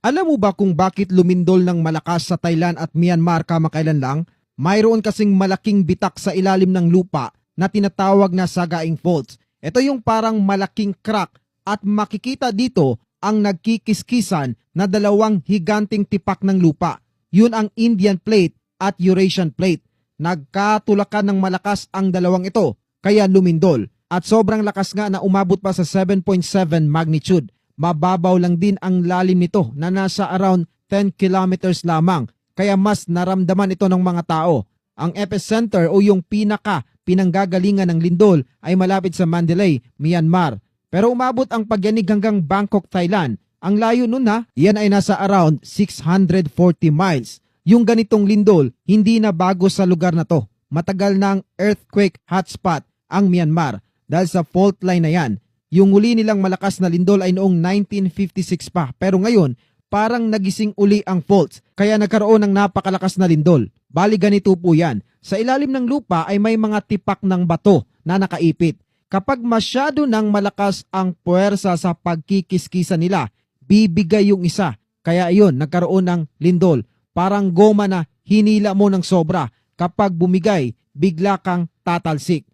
Alam mo ba kung bakit lumindol ng malakas sa Thailand at Myanmar kamakailan lang? Mayroon kasing malaking bitak sa ilalim ng lupa na tinatawag na Sagaing Faults. Ito yung parang malaking crack at makikita dito ang nagkikiskisan na dalawang higanting tipak ng lupa. Yun ang Indian Plate at Eurasian Plate. Nagkatulakan ng malakas ang dalawang ito kaya lumindol. At sobrang lakas nga na umabot pa sa 7.7 magnitude. Mababaw lang din ang lalim nito na nasa around 10 kilometers lamang. Kaya mas naramdaman ito ng mga tao. Ang epicenter o yung pinanggagalingan ng lindol ay malapit sa Mandalay, Myanmar. Pero umabot ang pagyanig hanggang Bangkok, Thailand. Ang layo nun yan ay nasa around 640 miles. Yung ganitong lindol, hindi na bago sa lugar na to. Matagal na ang earthquake hotspot ang Myanmar dahil sa fault line na yan. Yung huli nilang malakas na lindol ay noong 1956 pa. Pero ngayon, parang nagising uli ang faults kaya nagkaroon ng napakalakas na lindol. Bali ganito po yan. Sa ilalim ng lupa ay may mga tipak ng bato na nakaipit. Kapag masyado nang malakas ang puwersa sa pagkikiskisa nila, bibigay yung isa. Kaya yun, nagkaroon ng lindol. Parang goma na hinila mo ng sobra. Kapag bumigay, bigla kang tatalsik.